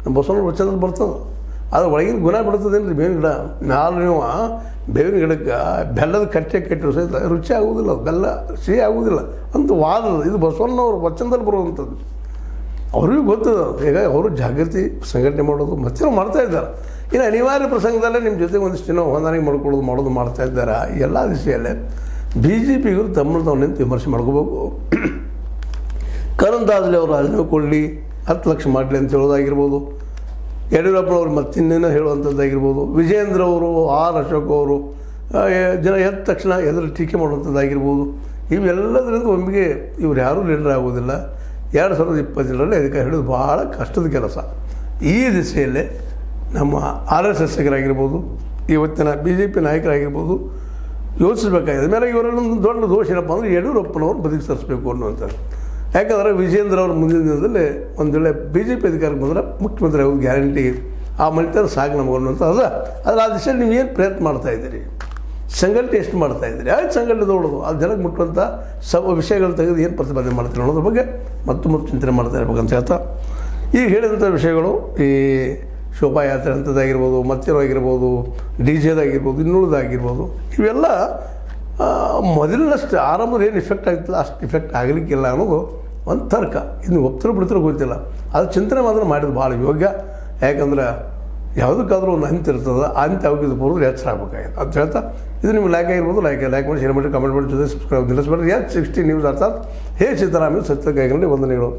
ನಮ್ಮ ಬಸವಣ್ಣ ವಚನದಲ್ಲಿ ಬರ್ತದೆ. ಅದು ಒಳಗಿನ ಗುಣ ಬಿಡ್ತದೇನು ರೀ ಬೇವಿನ ಗಿಡ. ಮ್ಯಾಲೆ ನೀವು ಬೇವಿನ ಗಿಡಕ್ಕೆ ಬೆಲ್ಲದ ಕಟ್ಟೆ ಕಟ್ಟಿರೋ ಸಹಿತ ರುಚಿ ಆಗುವುದಿಲ್ಲ, ಬೆಲ್ಲ ಸಿಹಿ ಆಗುವುದಿಲ್ಲ ಅಂತ ವಾದ. ಇದು ಬಸವಣ್ಣವ್ರ ವಚನದಲ್ಲಿ ಬರುವಂಥದ್ದು. ಅವ್ರಿಗೂ ಗೊತ್ತದ. ಈಗ ಅವರು ಜಾಗೃತಿ ಸಂಘಟನೆ ಮಾಡೋದು ಮತ್ತೆ ಮಾಡ್ತಾಯಿದ್ದಾರೆ. ಇನ್ನು ಅನಿವಾರ್ಯ ಪ್ರಸಂಗದಲ್ಲೇ ನಿಮ್ಮ ಜೊತೆ ಒಂದಿಷ್ಟು ದಿನ ಹೊಂದಾಣಿಕೆ ಮಾಡೋದು ಮಾಡ್ತಾಯಿದ್ದಾರೆ. ಎಲ್ಲ ದಿಶೆಯಲ್ಲೇ BJPಗರು ತಮ್ಮನ್ನು ತಾವು ನಿಂತು ವಿಮರ್ಶೆ ಮಾಡ್ಕೋಬೇಕು. ಕರಂದಾಜಲಿ ಅವರು ರಾಜೀನಾಮೆ ಕೊಡಲಿ, 10 ಲಕ್ಷ ಮಾಡಲಿ ಅಂತ ಹೇಳೋದಾಗಿರ್ಬೋದು. ಯಡಿಯೂರಪ್ಪನವ್ರು ಮತ್ತಿನ್ನೇನೋ ಹೇಳುವಂಥದ್ದಾಗಿರ್ಬೋದು. ವಿಜೇಂದ್ರ ಅವರು, ಅಶೋಕ್ ಅವರು ಜನ ಎದ್ದ ತಕ್ಷಣ ಎದುರು ಟೀಕೆ ಮಾಡುವಂಥದ್ದಾಗಿರ್ಬೋದು. ಇವೆಲ್ಲದರಿಂದ ಒಮ್ಮೆಗೆ ಇವ್ರು ಯಾರೂ ಲೀಡರ್ ಆಗೋದಿಲ್ಲ. 2027ರಲ್ಲಿ ಅದಕ್ಕೆ ಹಿಡಿದು ಭಾಳ ಕಷ್ಟದ ಕೆಲಸ. ಈ ದಿಸೆಯಲ್ಲೇ ನಮ್ಮ RSSಗರಾಗಿರ್ಬೋದು, ಇವತ್ತಿನ BJP ನಾಯಕರಾಗಿರ್ಬೋದು ಯೋಚಿಸಬೇಕಾಗಿದೆ. ಮೇಲೆ ಇವರಲ್ಲೊಂದು ದೊಡ್ಡ ದೋಷ ಏನಪ್ಪ ಅಂದರೆ ಯಡಿಯೂರಪ್ಪನವ್ರು ಬದುಕಿ ಸರಿಸಬೇಕು ಅನ್ನುವಂಥದ್ದು. ಯಾಕಂದರೆ ವಿಜೇಂದ್ರ ಅವ್ರ ಮುಂದಿನ ದಿನದಲ್ಲಿ ಒಂದು ವೇಳೆ BJP ಅಧಿಕಾರಕ್ಕೆ ಬಂದರೆ ಮುಖ್ಯಮಂತ್ರಿ ಆಗೋದು ಗ್ಯಾರಂಟಿ, ಆ ಮನೆತರ ಸಾಕು ನಮಗೆ ಅನ್ನುವಂಥ ಅದ. ಆದರೆ ಆ ದಿಶೆಯಲ್ಲಿ ನೀವು ಏನು ಪ್ರಯತ್ನ ಮಾಡ್ತಾಯಿದ್ದೀರಿ, ಸಂಘಟನೆ ಎಷ್ಟು ಮಾಡ್ತಾಯಿದ್ದೀರಿ, ಆಯ್ತು ಸಂಘಟನೆ ನೋಡೋದು ಅದು ಜನಕ್ಕೆ ಮುಟ್ಟುವಂಥ ವಿಷಯಗಳು ತೆಗೆದು ಏನು ಪ್ರತಿಪಾದನೆ ಮಾಡ್ತೀರಿ ಅನ್ನೋದ್ರ ಬಗ್ಗೆ ಮತ್ತು ಚಿಂತನೆ ಮಾಡ್ತಾ ಇರ್ಬೇಕಂತ ಹೇಳ್ತಾ, ಈಗ ಹೇಳಿದಂಥ ವಿಷಯಗಳು ಈ ಶೋಭಾಯಾತ್ರೆ ಅಂಥದ್ದಾಗಿರ್ಬೋದು, ಮತ್ತೇನೋ ಆಗಿರ್ಬೋದು, DJದಾಗಿರ್ಬೋದು, ಇನ್ನುಳಿದಾಗಿರ್ಬೋದು, ಇವೆಲ್ಲ ಮೊದಲಿನಷ್ಟು ಆರಂಭದ ಏನು ಇಫೆಕ್ಟ್ ಆಗ್ತಿಲ್ಲ ಅಷ್ಟು ಇಫೆಕ್ಟ್ ಆಗಲಿಕ್ಕಿಲ್ಲ ಅನ್ನೋದು ಒಂದು ತರ್ಕ. ಇನ್ನು ಒಪ್ತರು ಬಿಡ್ತಾರೆ ಗೊತ್ತಿಲ್ಲ. ಅದು ಚಿಂತನೆ ಮಾತ್ರ ಮಾಡಿದ್ದು ಭಾಳ ಯೋಗ್ಯ. ಯಾಕಂದ್ರೆ ಯಾವುದಕ್ಕಾದ್ರೂ ಒಂದು ಅಂತ್ಯ ಇರ್ತದೆ, ಆ ಅಂತ್ಯ ಅವಗಿದ್ದು ಬರೋದು ಎಚ್ಚರ ಆಗಬೇಕಾಗಿದೆ ಅಂತ ಹೇಳ್ತಾ, ಇದು ನಿಮ್ಗೆ ಲೈಕ್ ಆಗಿರ್ಬೋದು, ಲೈಕ್ ಮಾಡಿ, ಶೇರ್ ಮಾಡಿ, ಕಮೆಂಟ್ ಮಾಡಿ, ಜೊತೆ ಸಬ್ಸ್ಕ್ರೈಬ್ ನಿಲ್ಲಿಸಬೇಡ್ರಿ. S60 ನ್ಯೂಸ್ ಅರ್ಥಾತ್ ಹೇ ಸಿದ್ದರಾಮಯ್ಯ ಸತ್ಯ ಕೈಗೊಂಡು ವಂದನೆಗಳು.